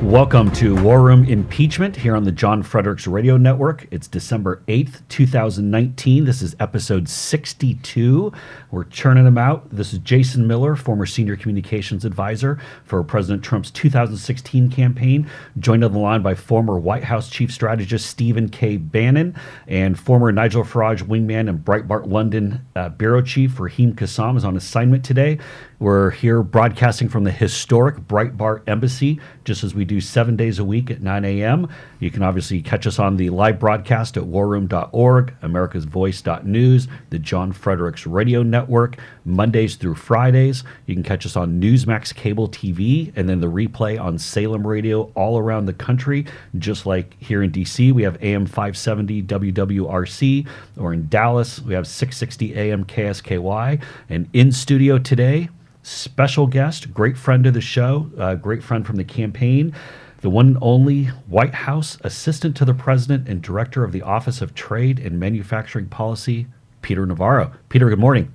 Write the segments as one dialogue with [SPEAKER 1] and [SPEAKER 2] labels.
[SPEAKER 1] Welcome to War Room Impeachment here on the John Fredericks Radio Network. It's December 8th, 2019. This is episode 62. We're churning them out. This is Jason Miller, former senior communications advisor for President Trump's 2016 campaign, joined on the line by former White House chief strategist Stephen K. Bannon and former Nigel Farage wingman and Breitbart London bureau chief Raheem Kassam is on assignment today. We're here broadcasting from the historic Breitbart Embassy, just as we do 7 days a week at 9 a.m. You can obviously catch us on the live broadcast at warroom.org, americasvoice.news, the John Fredericks Radio Network, Mondays through Fridays. You can catch us on Newsmax Cable TV and then the replay on Salem Radio all around the country. Just like here in D.C., we have AM 570 WWRC, or in Dallas, we have 660 AM KSKY. And in studio today, special guest, great friend of the show, great friend from the campaign, the one and only White House Assistant to the President and Director of the Office of Trade and Manufacturing Policy, Peter Navarro. Peter, good morning.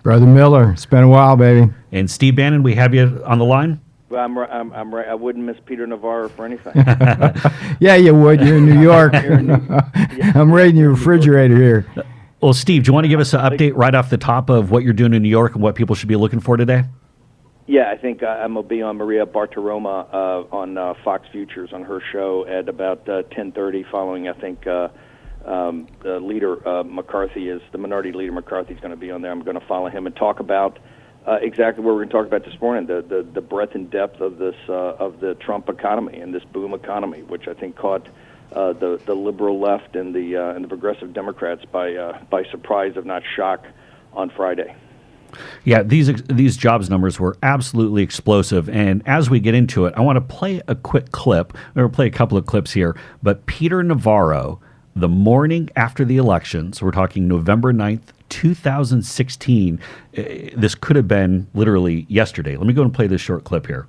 [SPEAKER 2] Brother Miller, it's been a while, baby.
[SPEAKER 1] And Steve Bannon, we have you on the line?
[SPEAKER 3] Well, I'm right. I wouldn't miss Peter Navarro for anything.
[SPEAKER 2] Yeah, you would. You're in New York. I'm raiding your refrigerator here.
[SPEAKER 1] Well, Steve, do you want to give us an update right off the top of what you're doing in New York and what people should be looking for today?
[SPEAKER 3] Yeah, I think I'm going to be on Maria Bartiromo on Fox Futures on her show at about 10:30 following, I think, the leader McCarthy is, the minority leader McCarthy is going to be on there. I'm going to follow him and talk about exactly what we're going to talk about this morning, the breadth and depth of this of the Trump economy and this boom economy, which I think caught the liberal left and the progressive Democrats by surprise, if not shock, on Friday.
[SPEAKER 1] Yeah, these jobs numbers were absolutely explosive. And as we get into it, I want to play a quick clip. We're going to play a couple of clips here. But Peter Navarro, the morning after the election, so we're talking November 9th, 2016, this could have been literally yesterday. Let me go and play this short clip here.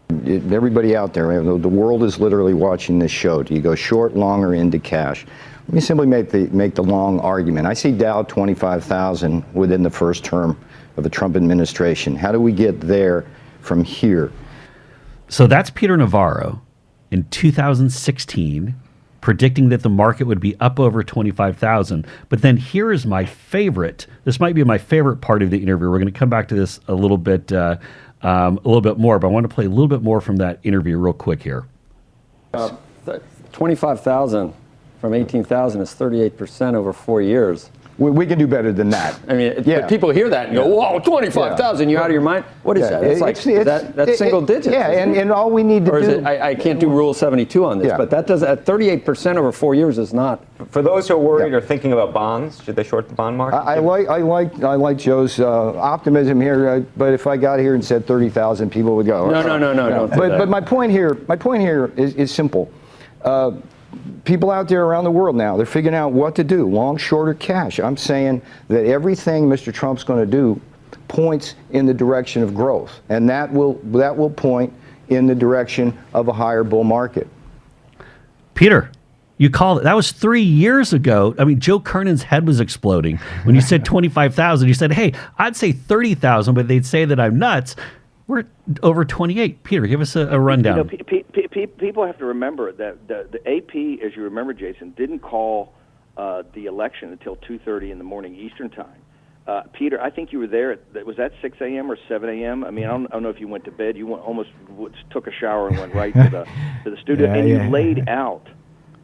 [SPEAKER 4] Everybody out there, the world is literally watching this show. Do you go short, long, or into cash? Let me simply make the long argument. I see Dow 25,000 within the first term of the Trump administration. How do we get there from here?
[SPEAKER 1] So that's Peter Navarro in 2016 predicting that the market would be up over 25,000. But then here is my favorite. This might be my favorite part of the interview. We're going to come back to this a little bit more, but I want to play a little bit more from that interview real quick here.
[SPEAKER 5] 25,000 from 18,000 is 38% over 4 years.
[SPEAKER 4] We can do better than that.
[SPEAKER 5] I mean, but people hear that and go, whoa, 25,000, you're out of your mind? What is that? It's like, that's single digits.
[SPEAKER 4] Yeah, and all we need to do...
[SPEAKER 5] Or is it, I can't do Rule 72 on this, but that does, at 38% over 4 years is not...
[SPEAKER 6] For those who are worried or thinking about bonds, should they short the bond market?
[SPEAKER 4] I like Joe's optimism here, but if I got here and said 30,000, people would go...
[SPEAKER 5] No.
[SPEAKER 4] But my point here is simple. People out there around the world now, they're figuring out what to do, long, short, or cash. I'm saying that everything Mr. Trump's going to do points in the direction of growth, and that will point in the direction of a higher bull market.
[SPEAKER 1] Peter, you called it. That was 3 years ago. I mean, Joe Kernan's head was exploding. When you said 25,000, you said, hey, I'd say 30,000, but they'd say that I'm nuts. We're over 28. Peter, give us a rundown.
[SPEAKER 3] People have to remember that the AP, as you remember, Jason, didn't call the election until 2:30 in the morning Eastern time. Peter, I think you were there. Was that 6 a.m. or 7 a.m.? I mean, I don't know if you went to bed. You almost took a shower and went right to the studio, and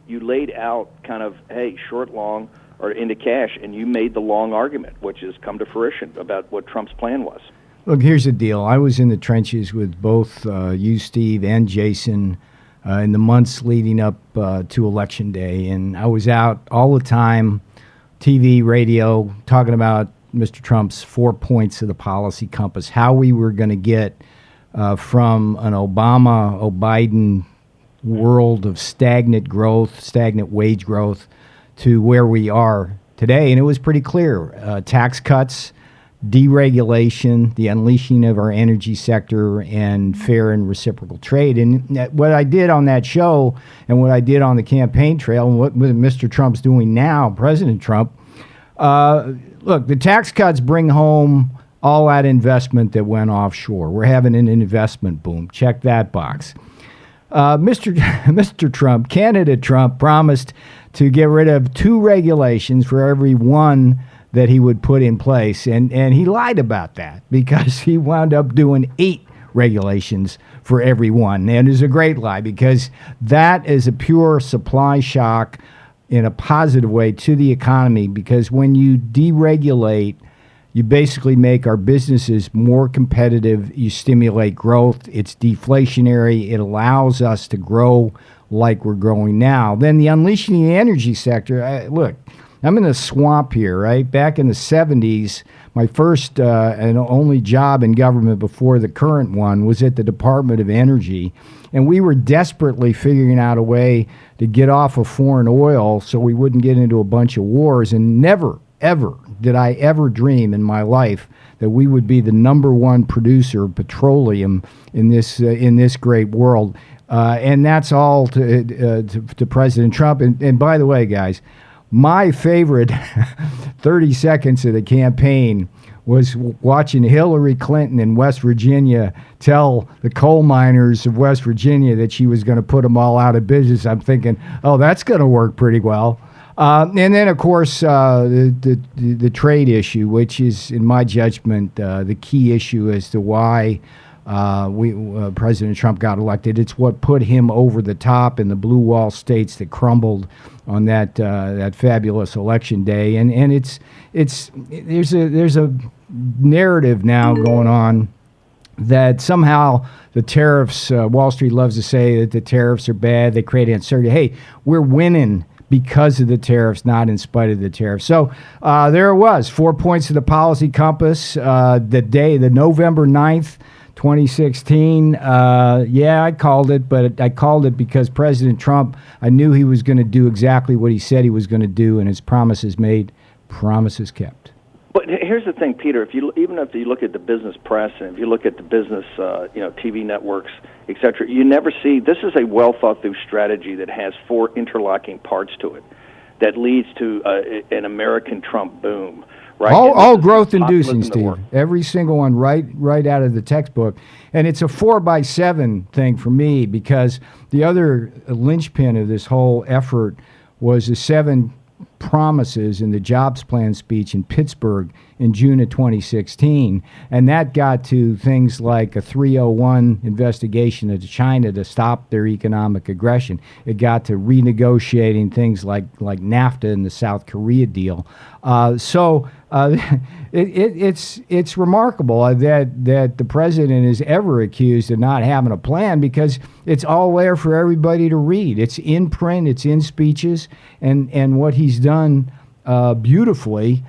[SPEAKER 3] you laid out kind of, hey, short, long, or into cash, and you made the long argument, which has come to fruition about what Trump's plan was.
[SPEAKER 2] Look, here's the deal. I was in the trenches with both you, Steve, and Jason in the months leading up to Election Day, and I was out all the time, TV, radio, talking about Mr. Trump's 4 points of the policy compass, how we were going to get from an Obama-Biden world of stagnant growth, stagnant wage growth, to where we are today. And it was pretty clear. Tax cuts, deregulation, the unleashing of our energy sector, and fair and reciprocal trade. And what I did on that show and what I did on the campaign trail and what Mr. Trump's doing now, President Trump, look, the tax cuts bring home all that investment that went offshore. We're having an investment boom. Check that box. Mr. Trump, candidate Trump, promised to get rid of 2 regulations for every one that he would put in place. And he lied about that because he wound up doing 8 regulations for every one. And it's a great lie because that is a pure supply shock in a positive way to the economy, because when you deregulate, you basically make our businesses more competitive. You stimulate growth. It's deflationary. It allows us to grow like we're growing now. Then the unleashing the energy sector. Look, I'm in a swamp here, right? Back in the 70s, my first and only job in government before the current one was at the Department of Energy. And we were desperately figuring out a way to get off of foreign oil so we wouldn't get into a bunch of wars. And never, ever did I ever dream in my life that we would be the #1 producer of petroleum in this great world. And that's all to President Trump. And by the way, guys, my favorite 30 seconds of the campaign was watching Hillary Clinton in West Virginia tell the coal miners of West Virginia that she was going to put them all out of business. I'm thinking, oh, that's going to work pretty well. And then, of course, the trade issue, which is, in my judgment, the key issue as to why President Trump got elected. It's what put him over the top in the blue wall states that crumbled on that fabulous election day. And there's a narrative now going on that somehow the tariffs, Wall Street loves to say that the tariffs are bad, they create uncertainty. Hey, we're winning because of the tariffs, not in spite of the tariffs. So there it was, 4 points of the policy compass, the November 9th, 2016. Yeah, I called it, but I called it because President Trump, I knew he was going to do exactly what he said he was going to do, and his promises made, promises kept.
[SPEAKER 3] But here's the thing, Peter. Even if you look at the business press and if you look at the business, TV networks, et cetera, you never see. This is a well thought through strategy that has 4 interlocking parts to it, that leads to an American Trump boom. Right?
[SPEAKER 2] All growth inducing, Steve. Every single one, right out of the textbook. And it's a 4x7 thing for me, because the other linchpin of this whole effort was the 7 promises in the jobs plan speech in Pittsburgh in June of 2016. And that got to things like a 301 investigation into China to stop their economic aggression. It got to renegotiating things like NAFTA and the South Korea deal. It's remarkable that the president is ever accused of not having a plan, because it's all there for everybody to read. It's in print, it's in speeches, and what he's done beautifully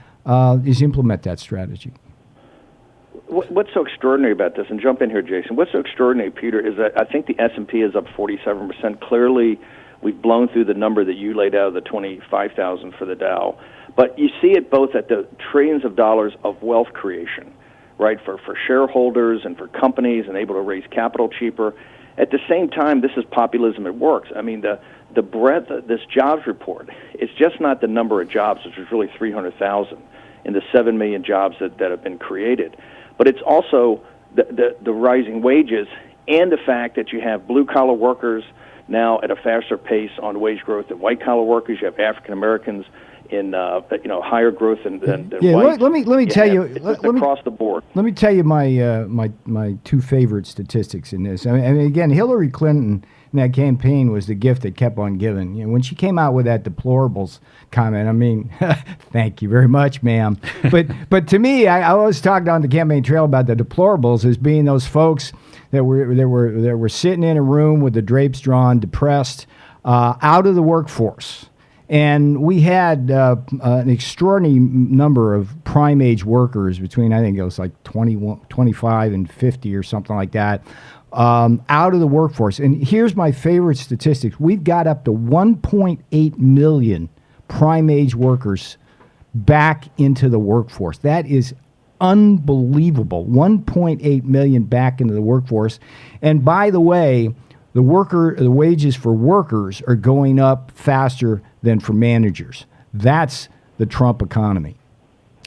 [SPEAKER 2] is implement that strategy.
[SPEAKER 3] What's so extraordinary about this, and jump in here, Jason, what's so extraordinary, Peter, is that I think the S&P is up 47%. Clearly, we've blown through the number that you laid out of the 25,000 for the Dow. But you see it both at the trillions of dollars of wealth creation, right, for shareholders and for companies and able to raise capital cheaper. At the same time, this is populism at work. I mean, the breadth of this jobs report, it's just not the number of jobs, which is really 300,000 in the 7 million jobs that have been created. But it's also the rising wages and the fact that you have blue-collar workers now at a faster pace on wage growth than white-collar workers. You have African Americans in higher growth than whites.
[SPEAKER 2] Let me tell you.
[SPEAKER 3] Across the board.
[SPEAKER 2] Let me tell you my 2 favorite statistics in this. I mean, again, Hillary Clinton in that campaign was the gift that kept on giving. You know, when she came out with that deplorables comment, I mean, thank you very much, ma'am. But to me, I always talked on the campaign trail about the deplorables as being those folks that were sitting in a room with the drapes drawn, depressed, out of the workforce. And we had an extraordinary number of prime age workers between, I think it was like 25 and 50 or something like that, out of the workforce. And here's my favorite statistics. We've got up to 1.8 million prime age workers back into the workforce. That is unbelievable. 1.8 million back into the workforce. And by the way, the wages for workers are going up faster than for managers. That's the Trump economy.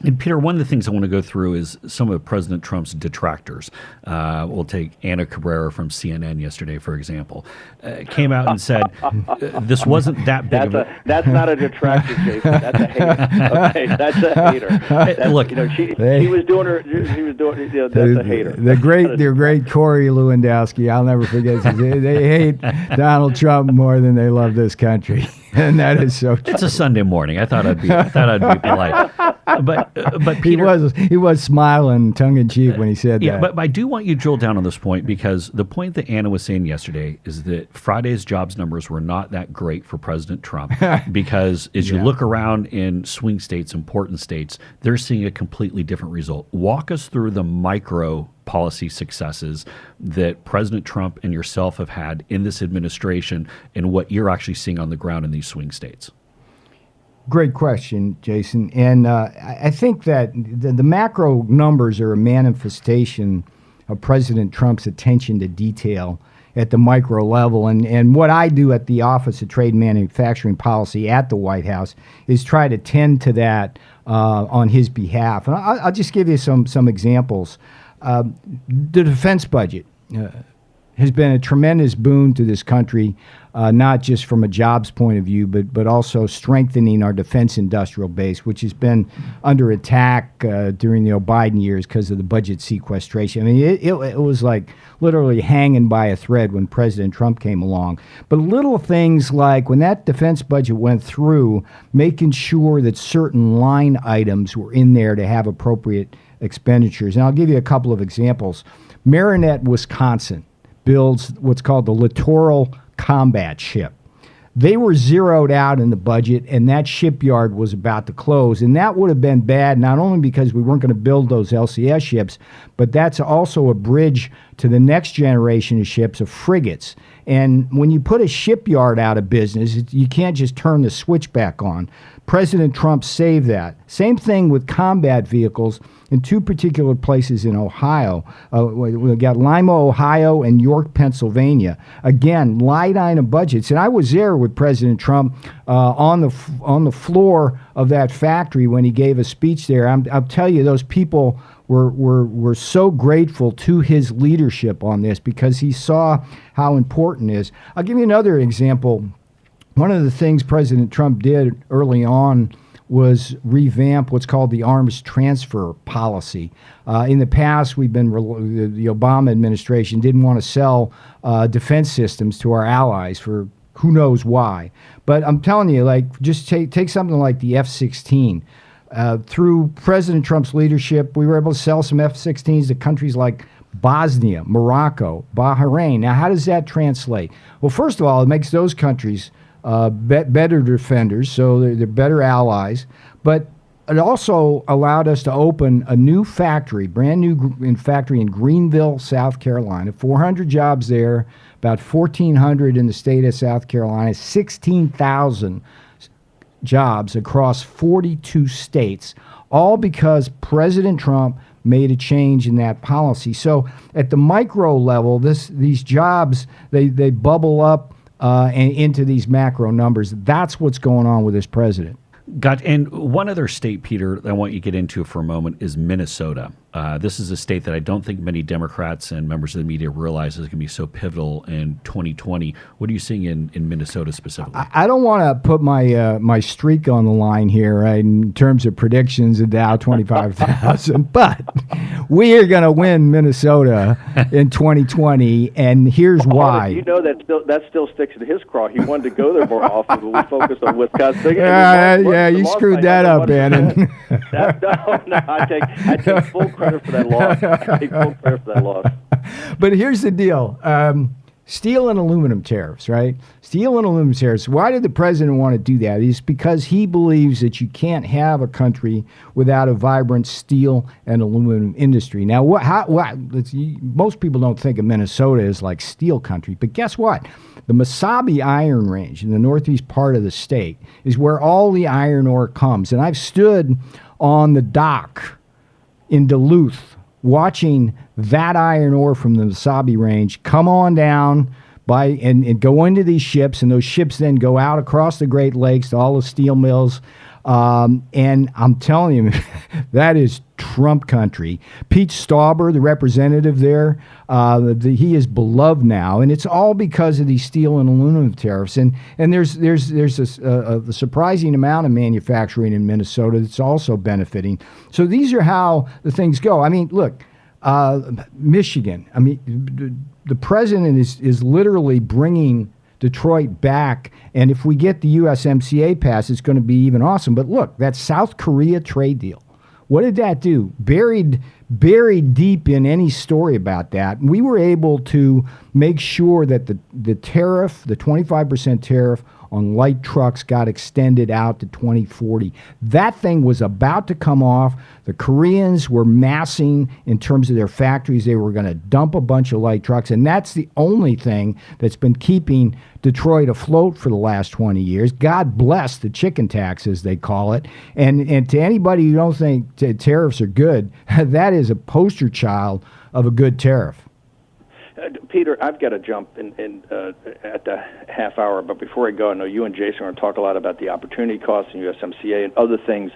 [SPEAKER 1] And Peter, one of the things I want to go through is some of President Trump's detractors. We'll take Ana Cabrera from CNN yesterday, for example. Came out and said this wasn't that big of a...
[SPEAKER 3] That's not a detractor, Jason. That's a hater. Okay, that's a hater.
[SPEAKER 1] Look,
[SPEAKER 3] she was doing her. She was doing. That's a hater.
[SPEAKER 2] The great Corey Lewandowski. I'll never forget. They hate Donald Trump more than they love this country, and that is so true.
[SPEAKER 1] It's a Sunday morning. I thought I'd be polite. But Peter,
[SPEAKER 2] he was smiling tongue in cheek when he said that.
[SPEAKER 1] Yeah, but I do want you to drill down on this point, because the point that Anna was saying yesterday is that Friday's jobs numbers were not that great for President Trump, because as you look around in swing states, important states, they're seeing a completely different result. Walk us through the micro policy successes that President Trump and yourself have had in this administration and what you're actually seeing on the ground in these swing states.
[SPEAKER 2] Great question, Jason. And I think that the macro numbers are a manifestation of President Trump's attention to detail at the micro level. And what I do at the Office of Trade and Manufacturing Policy at the White House is try to tend to that on his behalf. And I'll just give you some examples. The defense budget has been a tremendous boon to this country, not just from a jobs point of view, but also strengthening our defense industrial base, which has been under attack during the Biden years because of the budget sequestration. I mean, it was like literally hanging by a thread when President Trump came along. But little things like when that defense budget went through, making sure that certain line items were in there to have appropriate expenditures. And I'll give you a couple of examples. Marinette, Wisconsin builds what's called the Littoral Combat Ship. They were zeroed out in the budget, and that shipyard was about to close. And that would have been bad, not only because we weren't going to build those LCS ships, but that's also a bridge to the next generation of ships, of frigates. And when you put a shipyard out of business, you can't just turn the switch back on. President Trump saved that. Same thing with combat vehicles in two particular places in Ohio. We've got Lima, Ohio, and York, Pennsylvania. Again, light item budgets. And I was there with President Trump on the floor of that factory when he gave a speech there. I'll tell you, those people were so grateful to his leadership on this because he saw how important it is. I'll give you another example. One of the things President Trump did early on was revamp what's called the arms transfer policy. In the past, the Obama administration didn't want to sell defense systems to our allies for who knows why. But I'm telling you, like, just take something like the F-16. Through President Trump's leadership, we were able to sell some F-16s to countries like Bosnia, Morocco, Bahrain. Now, how does that translate? Well, first of all, it makes those countries better defenders, so they're better allies. But it also allowed us to open a new factory, brand new factory in Greenville, South Carolina. 400 jobs there, about 1,400 in the state of South Carolina, 16,000 jobs across 42 states, all because President Trump made a change in that policy. So at the micro level, these jobs, they bubble up and into these macro numbers. That's what's going on with this president.
[SPEAKER 1] And one other state, Peter, I want you to get into for a moment is Minnesota. This is a state that I don't think many Democrats and members of the media realize is going to be so pivotal in 2020. What are you seeing in Minnesota specifically?
[SPEAKER 2] I don't want to put my streak on the line here, right, in terms of predictions of Dow 25,000, but we are going to win Minnesota in 2020, and here's why.
[SPEAKER 3] You know that still sticks to his craw. He wanted to go there more often, but we focused on Wisconsin.
[SPEAKER 2] Yeah, you screwed that up, Bannon.
[SPEAKER 3] No, I take full credit for that loss. I take full credit for that loss.
[SPEAKER 2] But here's the deal. Steel and aluminum tariffs, right? Steel and aluminum tariffs. Why did the president want to do that? It's because he believes that you can't have a country without a vibrant steel and aluminum industry. Now, most people don't think of Minnesota as like steel country, but guess what? The Mesabi Iron Range in the northeast part of the state is where all the iron ore comes. And I've stood on the dock in Duluth watching that iron ore from the Mesabi Range come on down and go into these ships, and those ships then go out across the Great Lakes to all the steel mills And I'm telling you, that is Trump country. Pete Stauber, the representative there, he is beloved now, and it's all because of these steel and aluminum tariffs. And there's a surprising amount of manufacturing in Minnesota that's also benefiting. So these are how the things go. I mean, look, Michigan. I mean, the president is literally bringing Detroit back, and if we get the USMCA passed, it's going to be even awesome. But look, that South Korea trade deal, what did that do? Buried deep in any story about that, we were able to make sure that the tariff, the 25% tariff on light trucks, got extended out to 2040. That thing was about to come off. The Koreans were massing in terms of their factories. They were going to dump a bunch of light trucks, and that's the only thing that's been keeping Detroit afloat for the last 20 years. God bless the chicken tax, as they call it. And to anybody who don't think tariffs are good, that is a poster child of a good tariff.
[SPEAKER 3] Peter, I've got to jump in at the half hour, but before I go, I know you and Jason are going to talk a lot about the opportunity costs and USMCA and other things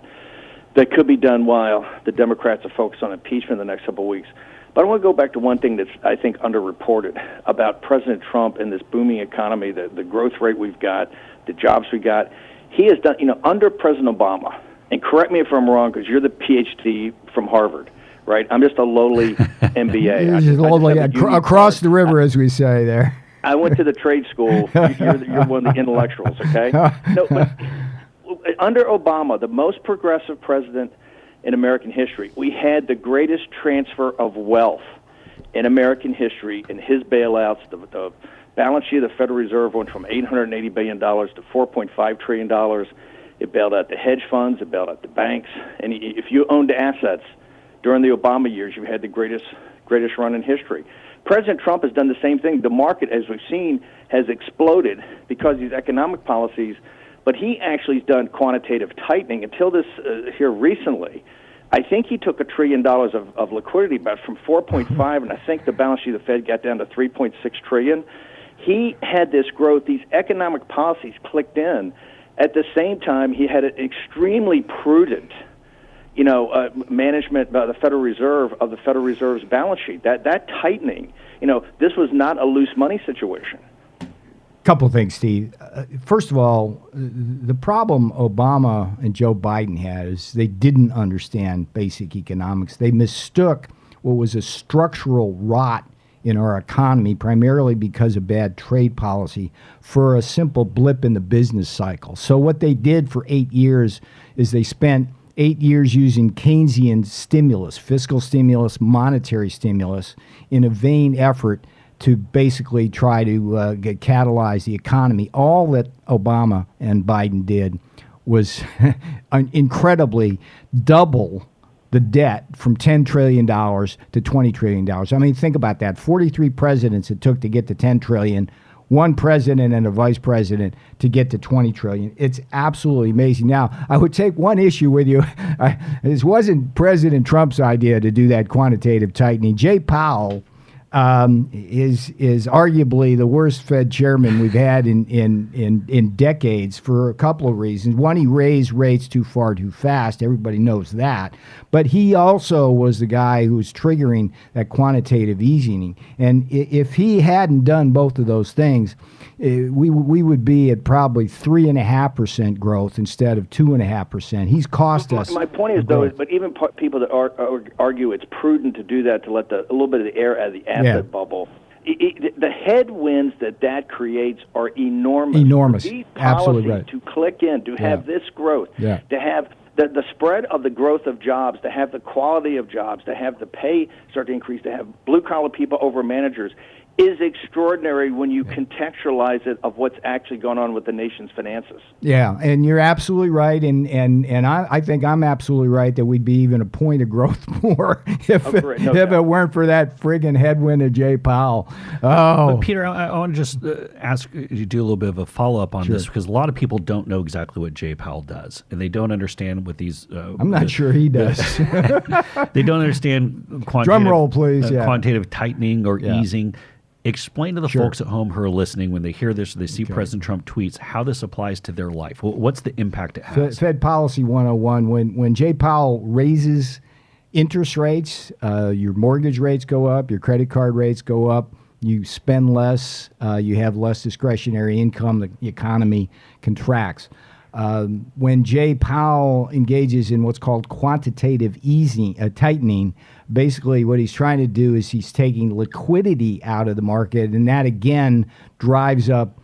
[SPEAKER 3] that could be done while the Democrats are focused on impeachment in the next couple of weeks. But I want to go back to one thing that's, I think, underreported about President Trump and this booming economy, the growth rate we've got, the jobs we got. He has done, under President Obama, and correct me if I'm wrong because you're the PhD from Harvard, right? I'm just a lowly MBA.
[SPEAKER 2] Across the river, as we say there.
[SPEAKER 3] I went to the trade school. You're one of the intellectuals, okay? No, but under Obama, the most progressive president in American history, we had the greatest transfer of wealth in American history in his bailouts. The balance sheet of the Federal Reserve went from $880 billion to $4.5 trillion. It bailed out the hedge funds. It bailed out the banks. And if you owned assets during the Obama years, you had the greatest run in history. President Trump has done the same thing. The market, as we've seen, has exploded because of these economic policies, but he actually has done quantitative tightening. Until this here recently, I think he took $1 trillion of liquidity back from 4.5, and I think the balance sheet of the Fed got down to 3.6 trillion. He had this growth. These economic policies clicked in. At the same time, he had an extremely prudent management by the Federal Reserve of the Federal Reserve's balance sheet. That tightening, this was not a loose money situation.
[SPEAKER 2] Couple of things, Steve. First of all, the problem Obama and Joe Biden had is they didn't understand basic economics. They mistook what was a structural rot in our economy, primarily because of bad trade policy, for a simple blip in the business cycle. So what they did for 8 years is they spent 8 years using Keynesian stimulus, fiscal stimulus, monetary stimulus, in a vain effort to basically try to catalyze the economy. All that Obama and Biden did was incredibly double the debt from $10 trillion to $20 trillion. I mean, think about that. 43 presidents it took to get to $10 trillion. One president and a vice president to get to $20 trillion. It's absolutely amazing. Now, I would take one issue with you. This wasn't President Trump's idea to do that quantitative tightening. Jay Powell is arguably the worst Fed chairman we've had in decades for a couple of reasons. One, he raised rates too far too fast. Everybody knows that. But he also was the guy who was triggering that quantitative easing. And if he hadn't done both of those things, we would be at probably 3.5% growth instead of 2.5%. He's cost us.
[SPEAKER 3] My point is, though, but even people that argue it's prudent to do that to let a little bit of the air out of the asset bubble. The headwinds that creates are enormous.
[SPEAKER 2] Enormous.
[SPEAKER 3] These
[SPEAKER 2] Absolutely right.
[SPEAKER 3] To click in, to have this growth, to have the spread of the growth of jobs, to have the quality of jobs, to have the pay start to increase, to have blue-collar people over managers, is extraordinary when you contextualize it of what's actually going on with the nation's finances.
[SPEAKER 2] Yeah, and you're absolutely right, and I think I'm absolutely right that we'd be even a point of growth more if it weren't for that friggin' headwind of Jay Powell. Oh,
[SPEAKER 1] but Peter, I want to just ask you to do a little bit of a follow-up on this, because a lot of people don't know exactly what Jay Powell does, and they don't understand what these...
[SPEAKER 2] I'm not sure he does.
[SPEAKER 1] They don't understand
[SPEAKER 2] drum roll, please.
[SPEAKER 1] Quantitative tightening or easing. Explain to the
[SPEAKER 2] Sure.
[SPEAKER 1] folks at home who are listening when they hear this, or they see President Trump tweets, how this applies to their life. What's the impact it has?
[SPEAKER 2] Fed Policy 101, when Jay Powell raises interest rates, your mortgage rates go up, your credit card rates go up, you spend less, you have less discretionary income, the economy contracts. When Jay Powell engages in what's called quantitative tightening, basically what he's trying to do is he's taking liquidity out of the market, and that again drives up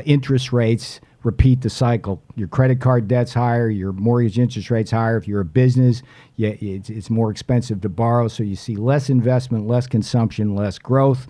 [SPEAKER 2] interest rates. Repeat the cycle. Your credit card debt's higher, your mortgage interest rate's higher. If you're a business, it's more expensive to borrow, so you see less investment, less consumption, less growth.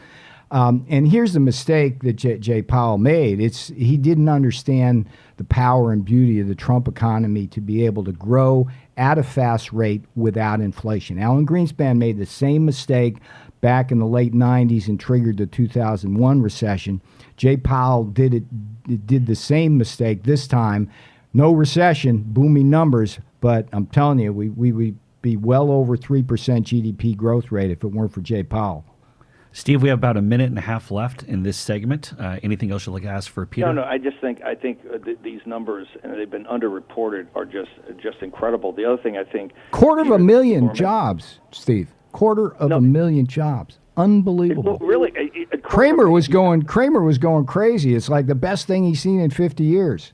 [SPEAKER 2] And here's the mistake that Jay Powell made. He didn't understand the power and beauty of the Trump economy to be able to grow at a fast rate without inflation. Alan Greenspan made the same mistake back in the late 90s and triggered the 2001 recession. Jay Powell did the same mistake this time. No recession, booming numbers, but I'm telling you, we would be well over 3% GDP growth rate if it weren't for Jay Powell.
[SPEAKER 1] Steve, we have about a minute and a half left in this segment. Anything else you'd like to ask for Peter?
[SPEAKER 3] No. I think these numbers, and they've been underreported, are just incredible. The other thing I think,
[SPEAKER 2] 250,000 jobs, Steve. 250,000 jobs. Unbelievable.
[SPEAKER 3] Really,
[SPEAKER 2] Kramer was going crazy. It's like the best thing he's seen in 50 years.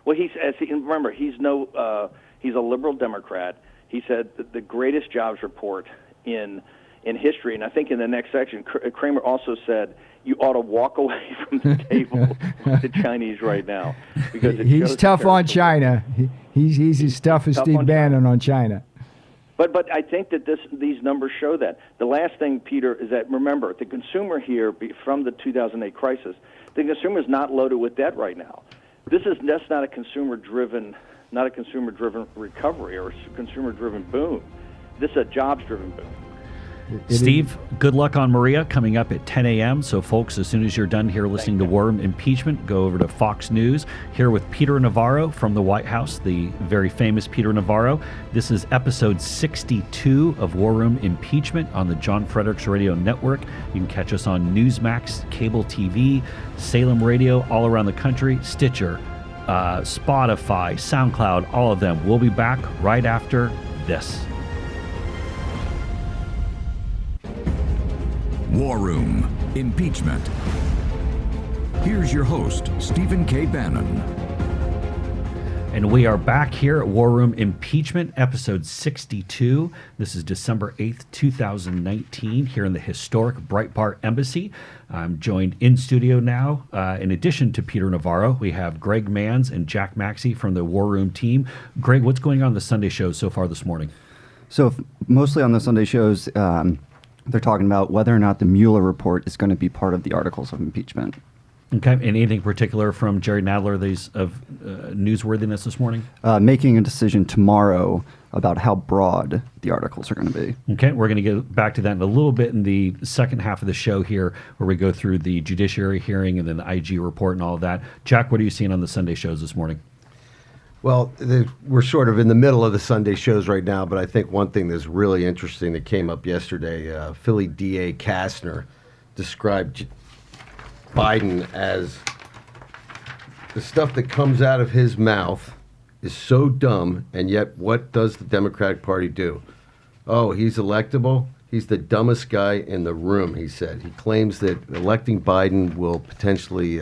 [SPEAKER 3] Well, remember, he's a liberal Democrat. He said the greatest jobs report in history, and I think in the next section, Kramer also said you ought to walk away from the table with the Chinese right now because
[SPEAKER 2] he's tough on China. He's as tough as Steve Bannon on China.
[SPEAKER 3] But I think that these numbers show that. The last thing, Peter, is that remember the consumer here from the 2008 crisis, the consumer is not loaded with debt right now. That's not a consumer-driven recovery or a consumer-driven boom. This is a jobs-driven boom.
[SPEAKER 1] Steve, good luck on Maria coming up at 10 a.m. So, folks, as soon as you're done here listening to War Room Impeachment, go over to Fox News here with Peter Navarro from the White House, the very famous Peter Navarro. This is episode 62 of War Room Impeachment on the John Fredericks Radio Network. You can catch us on Newsmax, cable TV, Salem Radio, all around the country, Stitcher, Spotify, SoundCloud, all of them. We'll be back right after this.
[SPEAKER 7] War Room Impeachment. Here's your host, Stephen K. Bannon.
[SPEAKER 1] And we are back here at War Room Impeachment, episode 62. This is December 8th, 2019, here in the historic Breitbart Embassy. I'm joined in studio now. In addition to Peter Navarro, we have Greg Manns and Jack Maxey from the War Room team. Greg, what's going on the Sunday shows so far this morning?
[SPEAKER 8] So mostly on the Sunday shows, they're talking about whether or not the Mueller report is going to be part of the articles of impeachment.
[SPEAKER 1] Okay. And anything particular from Jerry Nadler of newsworthiness this morning?
[SPEAKER 8] Making a decision tomorrow about how broad the articles are going to be.
[SPEAKER 1] Okay. We're going to get back to that in a little bit in the second half of the show here, where we go through the judiciary hearing and then the IG report and all of that. Jack, what are you seeing on the Sunday shows this morning?
[SPEAKER 9] Well, we're sort of in the middle of the Sunday shows right now, but I think one thing that's really interesting that came up yesterday, Philly DA Kastner described Biden as the stuff that comes out of his mouth is so dumb, and yet what does the Democratic Party do? Oh, he's electable? He's the dumbest guy in the room, he said. He claims that electing Biden will potentially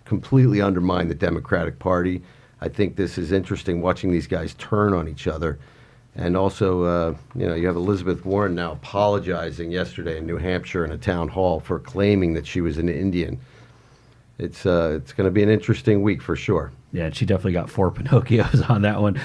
[SPEAKER 9] completely undermine the Democratic Party. I think this is interesting, watching these guys turn on each other. And also, you have Elizabeth Warren now apologizing yesterday in New Hampshire in a town hall for claiming that she was an Indian. It's going to be an interesting week for sure.
[SPEAKER 1] Yeah, and she definitely got 4 Pinocchios on that one.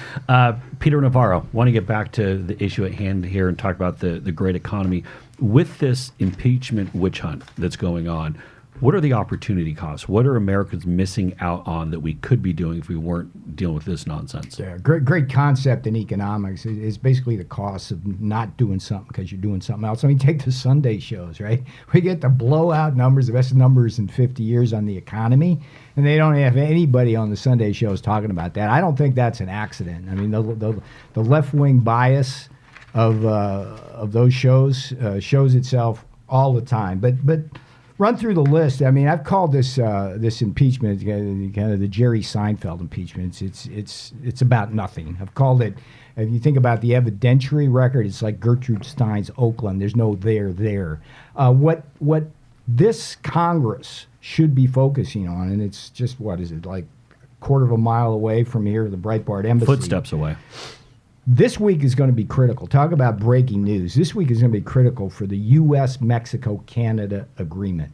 [SPEAKER 1] Peter Navarro, want to get back to the issue at hand here and talk about the great economy. With this impeachment witch hunt that's going on, what are the opportunity costs? What are Americans missing out on that we could be doing if we weren't dealing with this nonsense?
[SPEAKER 2] Yeah, great concept in economics is basically the cost of not doing something because you're doing something else. I mean, take the Sunday shows, right? We get the blowout numbers, the best numbers in 50 years on the economy, and they don't have anybody on the Sunday shows talking about that. I don't think that's an accident. I mean, the left-wing bias of those shows shows itself all the time. But run through the list. I mean, I've called this impeachment kind of the Jerry Seinfeld impeachment. It's about nothing. I've called it. If you think about the evidentiary record, it's like Gertrude Stein's Oakland. There's no there. What this Congress should be focusing on, and it's just, what is it, like a quarter of a mile away from here, the Breitbart Embassy.
[SPEAKER 1] Footsteps away.
[SPEAKER 2] This week is going to be critical. Talk about breaking news. This week is going to be critical for the U.S.-Mexico-Canada agreement.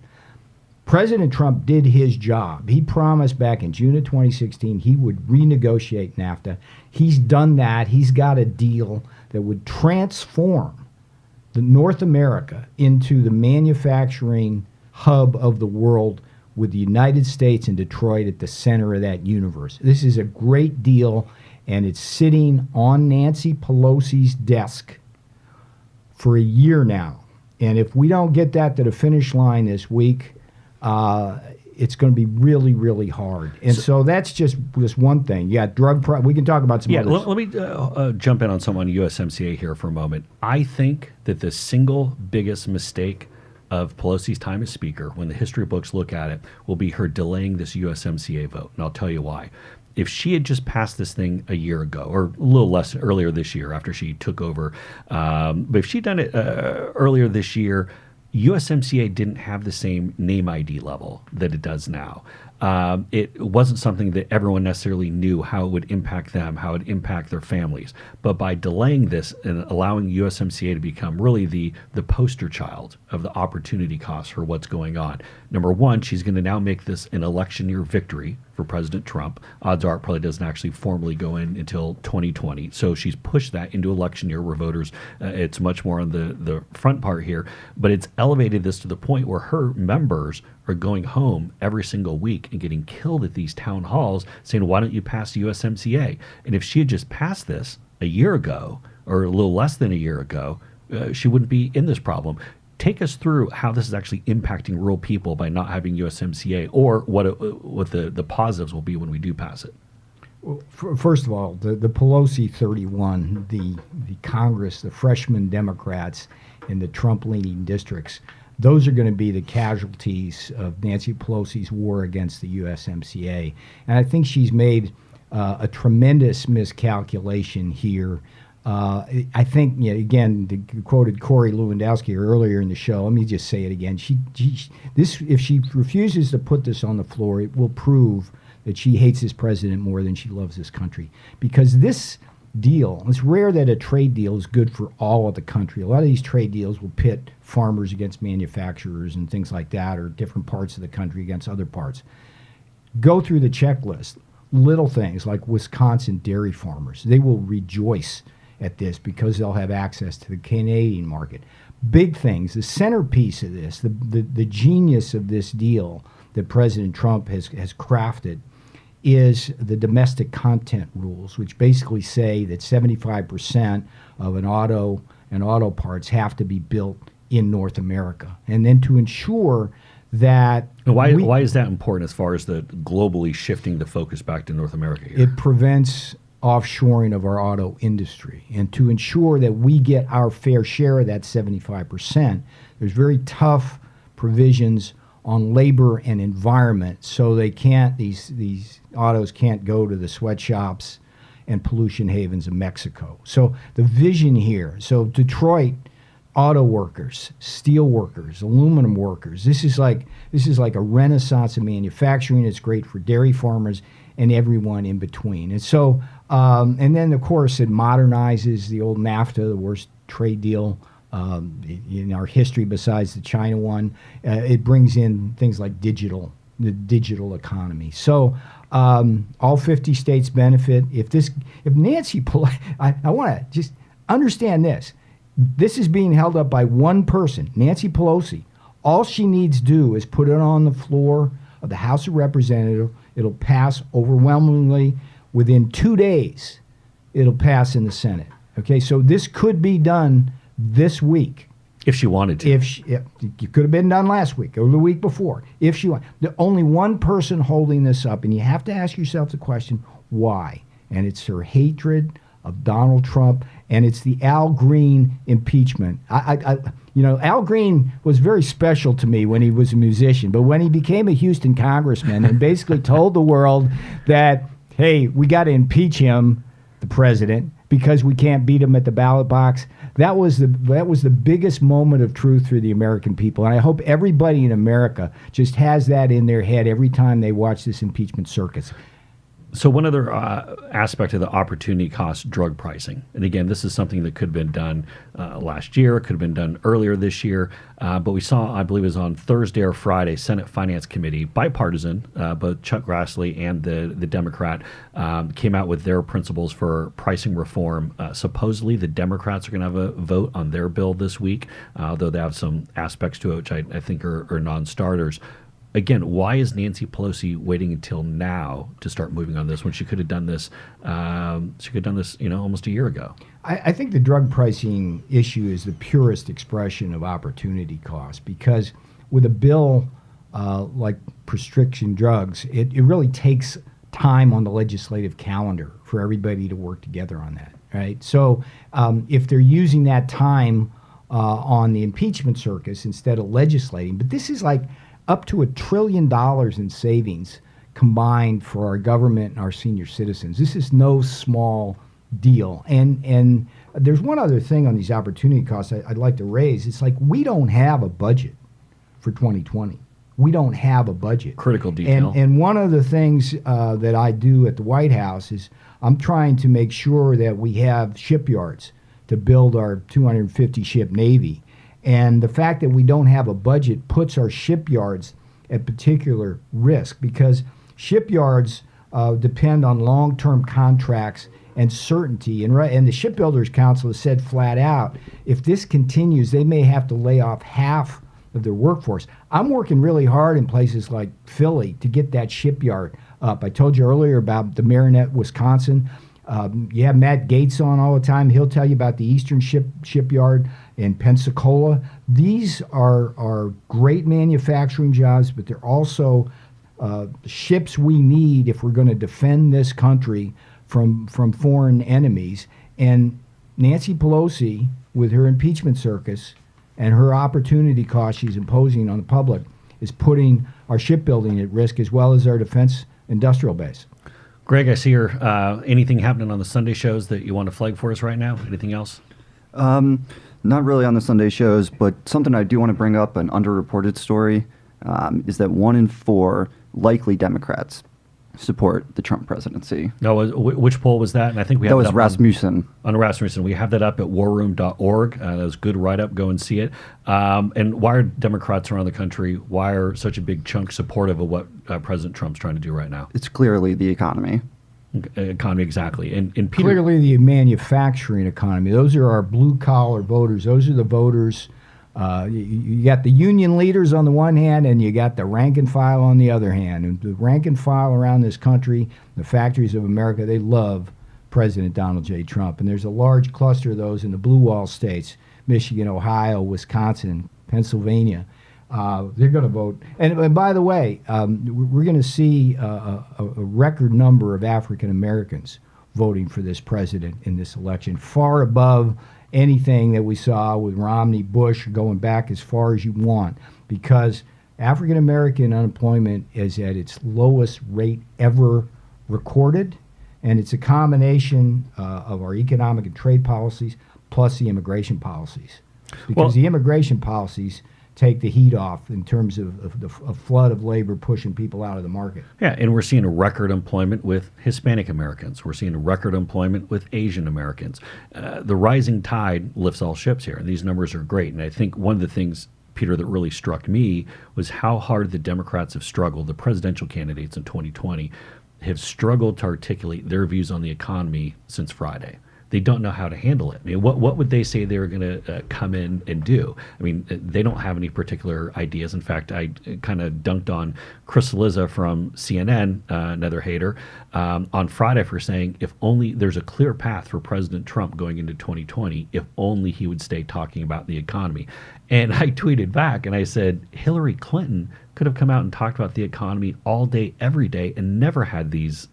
[SPEAKER 2] President Trump did his job. He promised back in June of 2016 he would renegotiate NAFTA. He's done that. He's got a deal that would transform the North America into the manufacturing hub of the world, with the United States and Detroit at the center of that universe. This is a great deal, and it's sitting on Nancy Pelosi's desk for a year now. And if we don't get that to the finish line this week, it's going to be really, really hard. And so that's just this one thing. Yeah, we can talk about some others.
[SPEAKER 1] Let me jump in on some on USMCA here for a moment. I think that the single biggest mistake of Pelosi's time as Speaker, when the history books look at it, will be her delaying this USMCA vote. And I'll tell you why. If she had just passed this thing a year ago, or a little less earlier this year after she took over, but if she'd done it earlier this year, USMCA didn't have the same name ID level that it does now. It wasn't something that everyone necessarily knew how it would impact them, how it would impact their families. But by delaying this and allowing USMCA to become really the poster child of the opportunity cost for what's going on, number one, she's going to now make this an election year victory for President Trump. Odds are it probably doesn't actually formally go in until 2020. So she's pushed that into election year where voters, it's much more on the front part here, but it's elevated this to the point where her members are going home every single week and getting killed at these town halls saying, why don't you pass USMCA? And if she had just passed this a year ago, or a little less than a year ago, she wouldn't be in this problem. Take us through how this is actually impacting rural people by not having USMCA, or what the positives will be when we do pass it.
[SPEAKER 2] Well, first of all, the Pelosi 31, the Congress, the freshman Democrats in the Trump-leaning districts, those are going to be the casualties of Nancy Pelosi's war against the USMCA. And I think she's made a tremendous miscalculation here. I think, again, the quoted Corey Lewandowski earlier in the show. Let me just say it again. If she refuses to put this on the floor, it will prove that she hates this president more than she loves this country. Because this deal, it's rare that a trade deal is good for all of the country. A lot of these trade deals will pit farmers against manufacturers and things like that, or different parts of the country against other parts. Go through the checklist. Little things like Wisconsin dairy farmers, they will rejoice at this because they'll have access to the Canadian market. Big things, the centerpiece of this, the genius of this deal that President Trump has crafted is the domestic content rules, which basically say that 75% of an auto and auto parts have to be built in North America. And then to ensure that...
[SPEAKER 1] Why is that important as far as the globally shifting the focus back to North America here?
[SPEAKER 2] It prevents offshoring of our auto industry. And to ensure that we get our fair share of that 75%, there's very tough provisions on labor and environment, so they can't, these autos can't go to the sweatshops and pollution havens of Mexico. So the vision here, so Detroit auto workers, steel workers, aluminum workers, this is like a renaissance of manufacturing. It's great for dairy farmers and everyone in between. And so, and then of course it modernizes the old NAFTA, the worst trade deal in our history besides the China one. It brings in things like the digital economy. So all 50 states benefit. If Nancy Pelosi, I want to just understand this. This is being held up by one person, Nancy Pelosi. All she needs to do is put it on the floor of the House of Representatives. It'll pass overwhelmingly. Within 2 days, it'll pass in the Senate. Okay, so this could be done this week.
[SPEAKER 1] If she wanted to.
[SPEAKER 2] It could have been done last week or the week before. If she wanted. The only one person holding this up, and you have to ask yourself the question, why? And it's her hatred of Donald Trump, and it's the Al Green impeachment. Al Green was very special to me when he was a musician, but when he became a Houston congressman and basically told the world that, hey, we got to impeach him, the president, because we can't beat him at the ballot box. That was the biggest moment of truth for the American people, and I hope everybody in America just has that in their head every time they watch this impeachment circus.
[SPEAKER 1] So one other aspect of the opportunity cost drug pricing, and again, this is something that could have been done last year, could have been done earlier this year, but we saw, I believe it was on Thursday or Friday, Senate Finance Committee, bipartisan, both Chuck Grassley and the Democrat came out with their principles for pricing reform. Supposedly, the Democrats are going to have a vote on their bill this week, though they have some aspects to it which I think are non-starters. Again, why is Nancy Pelosi waiting until now to start moving on this when she could have done this? She could have done this, almost a year ago.
[SPEAKER 2] I think the drug pricing issue is the purest expression of opportunity cost, because with a bill like prescription drugs, it really takes time on the legislative calendar for everybody to work together on that, right? So if they're using that time on the impeachment circus instead of legislating, but this is like up to $1 trillion in savings combined for our government and our senior citizens. This is no small deal. And there's one other thing on these opportunity costs I'd like to raise. It's like we don't have a budget for 2020. We don't have a budget.
[SPEAKER 1] Critical detail.
[SPEAKER 2] And one of the things that I do at the White House is I'm trying to make sure that we have shipyards to build our 250 ship Navy. And the fact that we don't have a budget puts our shipyards at particular risk, because shipyards depend on long-term contracts and certainty. And the Shipbuilders Council has said flat out, if this continues, they may have to lay off half of their workforce. I'm working really hard in places like Philly to get that shipyard up. I told you earlier about the Marinette, Wisconsin. You have Matt Gaetz on all the time. He'll tell you about the Eastern Shipyard in Pensacola. These are great manufacturing jobs, but they're also ships we need if we're going to defend this country from foreign enemies. And Nancy Pelosi, with her impeachment circus and her opportunity cost she's imposing on the public, is putting our shipbuilding at risk as well as our defense industrial base.
[SPEAKER 1] Greg, I see here anything happening on the Sunday shows that you want to flag for us right now? Anything else?
[SPEAKER 8] Not really on the Sunday shows, but something I do want to bring up, an underreported story, is that 1 in 4 likely Democrats support the Trump presidency.
[SPEAKER 1] No, which poll was that? And I think we have
[SPEAKER 8] that was Rasmussen.
[SPEAKER 1] On Rasmussen. We have that up at warroom.org. That was a good write-up. Go and see it. And why are Democrats around the country, why are such a big chunk supportive of what President Trump's trying to do right now?
[SPEAKER 8] It's clearly the economy.
[SPEAKER 1] Economy, exactly. And Peter,
[SPEAKER 2] clearly the manufacturing economy. Those are our blue-collar voters. Those are the voters. You got the union leaders on the one hand, and you got the rank and file on the other hand. And the rank and file around this country, the factories of America, they love President Donald J. Trump. And there's a large cluster of those in the blue wall states, Michigan, Ohio, Wisconsin, Pennsylvania. They're going to vote. And by the way, we're going to see a record number of African Americans voting for this president in this election, far above anything that we saw with Romney, Bush, going back as far as you want, because African American unemployment is at its lowest rate ever recorded, and it's a combination of our economic and trade policies plus the immigration policies, because the immigration policies take the heat off in terms of the flood of labor pushing people out of the market.
[SPEAKER 1] Yeah, and we're seeing a record employment with Hispanic Americans. We're seeing a record employment with Asian Americans. The rising tide lifts all ships here, and these numbers are great. And I think one of the things, Peter, that really struck me was how hard the Democrats have struggled, the presidential candidates in 2020 have struggled to articulate their views on the economy since Friday. They don't know how to handle it. I mean, what would they say they were going to come in and do? I mean, they don't have any particular ideas. In fact, I kind of dunked on Chris Liza from CNN, another hater, on Friday for saying if only there's a clear path for President Trump going into 2020, if only he would stay talking about the economy. And I tweeted back and I said, Hillary Clinton could have come out and talked about the economy all day, every day, and never had these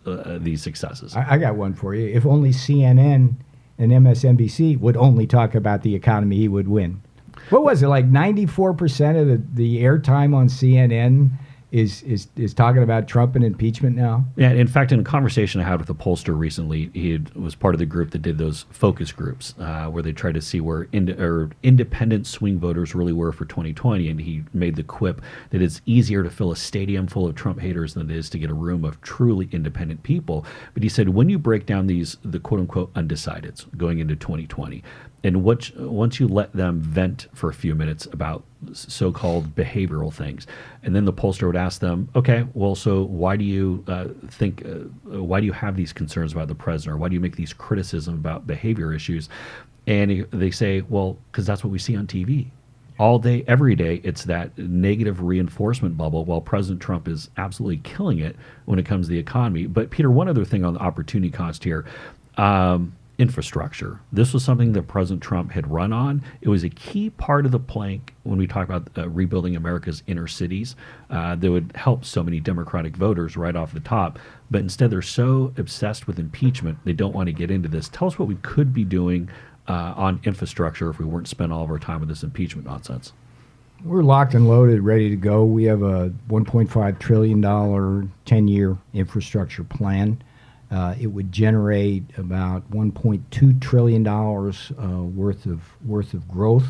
[SPEAKER 1] successes.
[SPEAKER 2] I got one for you. If only CNN and MSNBC would only talk about the economy, he would win. What was it, like 94% of the airtime on CNN is talking about Trump and impeachment now?
[SPEAKER 1] Yeah, in fact, in a conversation I had with a pollster recently, was part of the group that did those focus groups where they tried to see where independent swing voters really were for 2020, and he made the quip that it's easier to fill a stadium full of Trump haters than it is to get a room of truly independent people. But he said when you break down the quote-unquote undecideds going into 2020, and once you let them vent for a few minutes about so-called behavioral things, and then the pollster would ask them, okay, well, so why do you why do you have these concerns about the president, or why do you make these criticisms about behavior issues? And they say, well, because that's what we see on TV. All day, every day, it's that negative reinforcement bubble, while President Trump is absolutely killing it when it comes to the economy. But Peter, one other thing on the opportunity cost here. Infrastructure. This was something that President Trump had run on. It was a key part of the plank when we talk about rebuilding America's inner cities that would help so many Democratic voters right off the top. But instead, they're so obsessed with impeachment, they don't want to get into this. Tell us what we could be doing on infrastructure if we weren't spending all of our time with this impeachment nonsense.
[SPEAKER 2] We're locked and loaded, ready to go. We have a $1.5 trillion 10-year infrastructure plan. It would generate about $1.2 trillion worth of growth,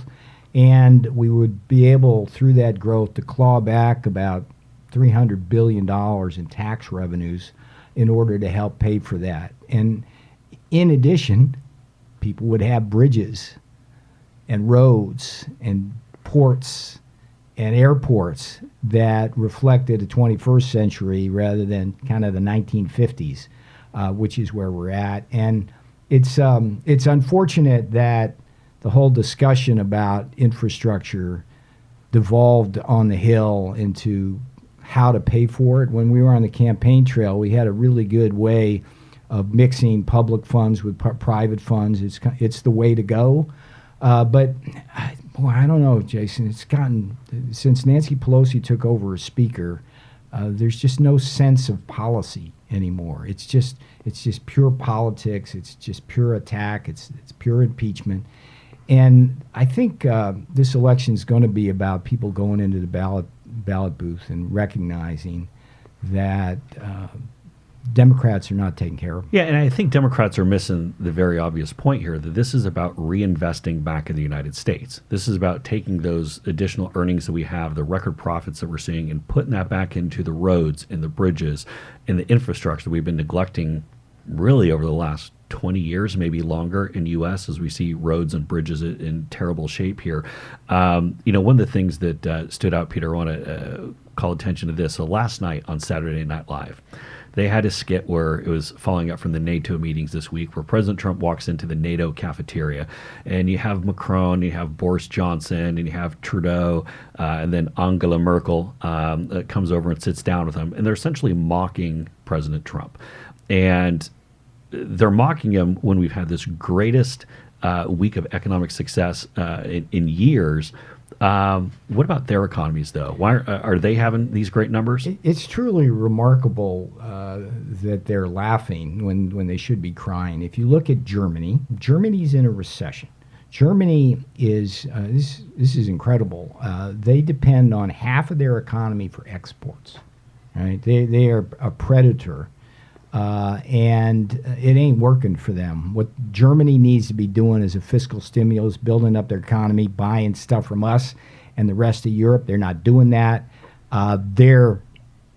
[SPEAKER 2] and we would be able, through that growth, to claw back about $300 billion in tax revenues in order to help pay for that. And in addition, people would have bridges and roads and ports and airports that reflected the 21st century rather than kind of the 1950s. Which is where we're at. And it's unfortunate that the whole discussion about infrastructure devolved on the Hill into how to pay for it. When we were on the campaign trail, we had a really good way of mixing public funds with private funds. It's the way to go. But I don't know, Jason. It's gotten, since Nancy Pelosi took over as Speaker, there's just no sense of policy anymore. It's just pure politics. It's just pure attack. It's pure impeachment. And I think this election is going to be about people going into the ballot booth and recognizing that Democrats are not taken care of.
[SPEAKER 1] Yeah, and I think Democrats are missing the very obvious point here that this is about reinvesting back in the United States. This is about taking those additional earnings that we have, the record profits that we're seeing, and putting that back into the roads and the bridges and the infrastructure that we've been neglecting really over the last 20 years, maybe longer in the U.S. as we see roads and bridges in terrible shape here. One of the things that stood out, Peter, I want to call attention to this. So last night on Saturday Night Live, they had a skit where it was following up from the NATO meetings this week where President Trump walks into the NATO cafeteria, and you have Macron, you have Boris Johnson, and you have Trudeau, and then Angela Merkel comes over and sits down with them, and they're essentially mocking President Trump. And they're mocking him when we've had this greatest week of economic success in years. What about their economies, though? Why are they having these great numbers?
[SPEAKER 2] It's truly remarkable that they're laughing when they should be crying. If you look at Germany, Germany's in a recession. Germany is, this is incredible. They depend on half of their economy for exports. Right? They are a predator. And it ain't working for them. What Germany needs to be doing is a fiscal stimulus, building up their economy, buying stuff from us and the rest of Europe. They're not doing that. They're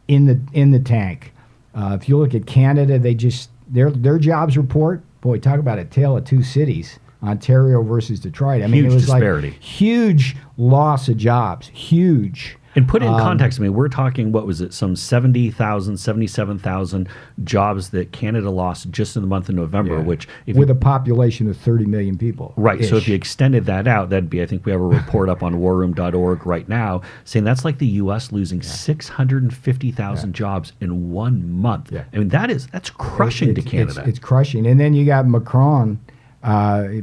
[SPEAKER 2] in the tank. If you look at Canada, their jobs report, boy, talk about a tale of two cities. Ontario versus Detroit. I mean, it was
[SPEAKER 1] disparity.
[SPEAKER 2] Like huge loss of jobs, huge.
[SPEAKER 1] And put it in context, I mean, we're talking, what was it, some 70,000, 77,000 jobs that Canada lost just in the month of November, which...
[SPEAKER 2] with a population of 30 million people.
[SPEAKER 1] Right, so if you extended that out, that'd be, I think we have a report up on warroom.org right now saying that's like the U.S. losing 650,000 jobs in 1 month. Yeah. I mean, that's crushing to Canada.
[SPEAKER 2] It's crushing. And then you got Macron...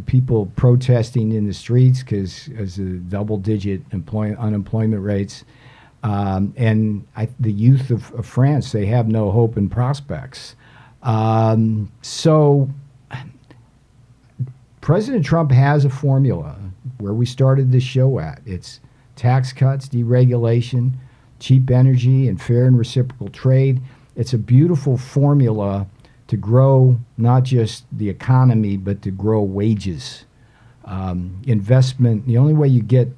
[SPEAKER 2] people protesting in the streets because of the double-digit unemployment rates. The youth of France, they have no hope and prospects. So President Trump has a formula where we started this show at. It's tax cuts, deregulation, cheap energy, and fair and reciprocal trade. It's a beautiful formula to grow not just the economy, but to grow wages. Investment, the only way you get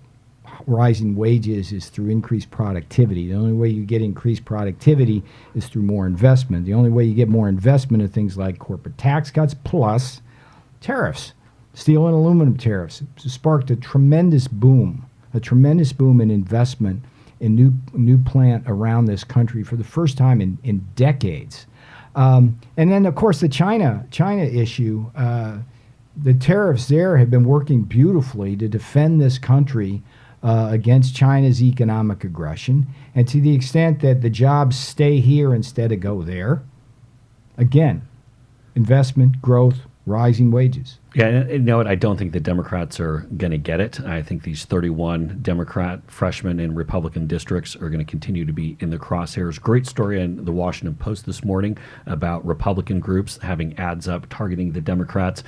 [SPEAKER 2] rising wages is through increased productivity. The only way you get increased productivity is through more investment. The only way you get more investment are things like corporate tax cuts plus tariffs. Steel and aluminum tariffs sparked a tremendous boom in investment in new plant around this country for the first time in decades. And then, of course, the China issue. The tariffs there have been working beautifully to defend this country against China's economic aggression. And to the extent that the jobs stay here instead of go there, again, investment, growth, rising wages.
[SPEAKER 1] Yeah, and you know what? I don't think the Democrats are going to get it. I think these 31 Democrat freshmen in Republican districts are going to continue to be in the crosshairs. Great story in the Washington Post this morning about Republican groups having ads up targeting the Democrats.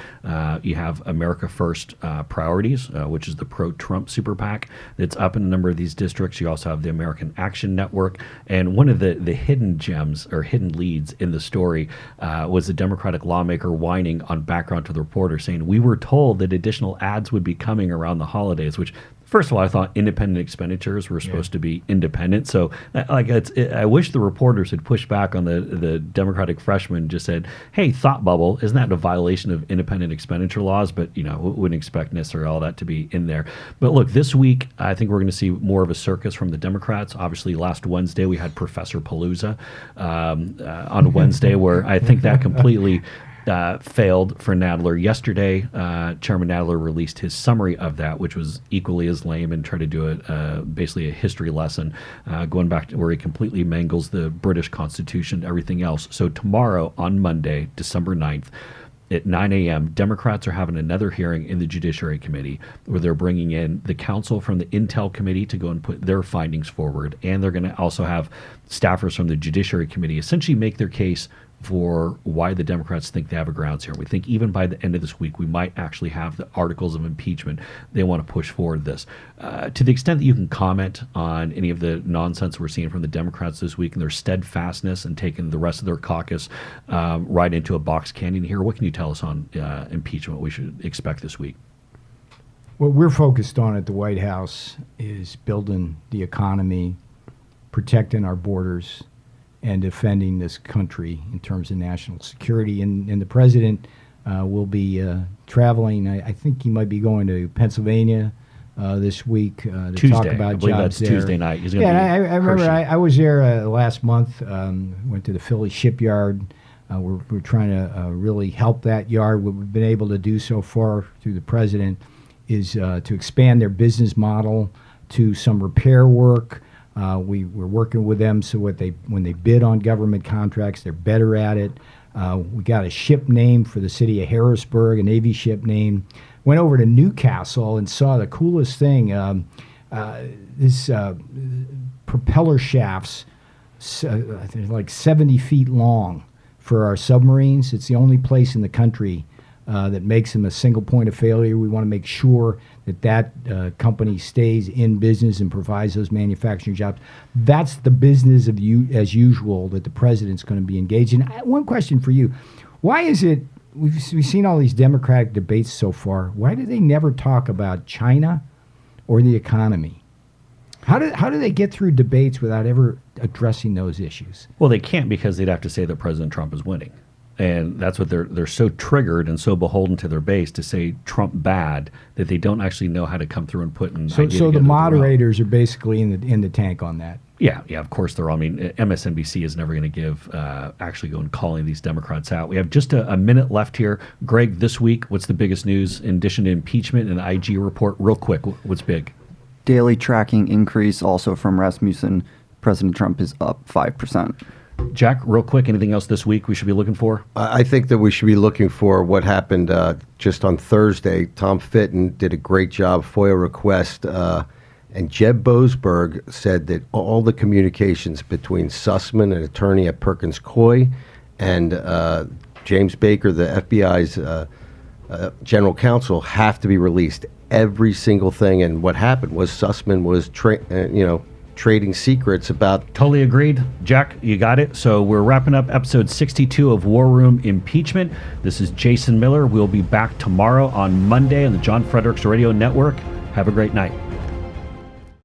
[SPEAKER 1] You have America First Priorities, which is the pro-Trump super PAC that's up in a number of these districts. You also have the American Action Network. And one of the hidden gems or hidden leads in the story was a Democratic lawmaker whining on Background to the Reporter saying, we were told that additional ads would be coming around the holidays, which, first of all, I thought independent expenditures were supposed to be independent. So, I wish the reporters had pushed back on the Democratic freshmen and just said, hey, thought bubble, isn't that a violation of independent expenditure laws? But, wouldn't expect necessarily all that to be in there. But look, this week, I think we're going to see more of a circus from the Democrats. Obviously, last Wednesday, we had Professor Palooza on Wednesday, where I think that completely failed for Nadler. Yesterday, Chairman Nadler released his summary of that, which was equally as lame and tried to do basically a history lesson, going back to where he completely mangles the British Constitution and everything else. So tomorrow, on Monday, December 9th, at 9 a.m., Democrats are having another hearing in the Judiciary Committee where they're bringing in the counsel from the Intel Committee to go and put their findings forward. And they're going to also have staffers from the Judiciary Committee essentially make their case for why the Democrats think they have a grounds here. We think even by the end of this week, we might actually have the articles of impeachment. They want to push forward this. To the extent that you can comment on any of the nonsense we're seeing from the Democrats this week and their steadfastness and taking the rest of their caucus right into a box canyon here, what can you tell us on impeachment, what we should expect this week?
[SPEAKER 2] What we're focused on at the White House is building the economy, protecting our borders, and defending this country in terms of national security. And the president will be traveling. I think he might be going to Pennsylvania this week to
[SPEAKER 1] Tuesday.
[SPEAKER 2] talk about
[SPEAKER 1] I believe
[SPEAKER 2] jobs
[SPEAKER 1] that's
[SPEAKER 2] there.
[SPEAKER 1] Tuesday night.
[SPEAKER 2] I remember I was there last month. Went to the Philly shipyard. We're trying to really help that yard. What we've been able to do so far through the president is to expand their business model to some repair work. We're working with them so when they bid on government contracts, they're better at it. We got a ship name for the city of Harrisburg, a Navy ship name. Went over to Newcastle and saw the coolest thing. This propeller shafts, I think like 70 feet long for our submarines. It's the only place in the country that makes them a single point of failure. We want to make sure that company stays in business and provides those manufacturing jobs. That's the business of as usual that the president's going to be engaged in. One question for you. Why is it, we've seen all these Democratic debates so far, why do they never talk about China or the economy? How do they get through debates without ever addressing those issues?
[SPEAKER 1] Well, they can't because they'd have to say that President Trump is winning. And that's what they're so triggered and so beholden to their base to say Trump bad that they don't actually know how to come through and put an idea
[SPEAKER 2] So the
[SPEAKER 1] together
[SPEAKER 2] moderators are basically in the tank on that.
[SPEAKER 1] Yeah, of course they're all. I mean, MSNBC is never going to give actually going calling these Democrats out. We have just a minute left here. Greg, this week, what's the biggest news in addition to impeachment and the IG report? Real quick, what's big?
[SPEAKER 8] Daily tracking increase also from Rasmussen. President Trump is up 5%.
[SPEAKER 1] Jack, real quick, anything else this week we should be looking for?
[SPEAKER 9] I think that we should be looking for what happened just on Thursday. Tom Fitton did a great job, FOIA request, And Jeb Boasberg said that all the communications between Sussman, an attorney at Perkins Coie, and James Baker, the FBI's general counsel, have to be released. Every single thing. And what happened was Sussman was trading secrets about.
[SPEAKER 1] Totally agreed. Jack, you got it. So we're wrapping up episode 62 of War Room Impeachment. This is Jason Miller. We'll be back tomorrow on Monday on the John Fredericks Radio Network. Have a great night.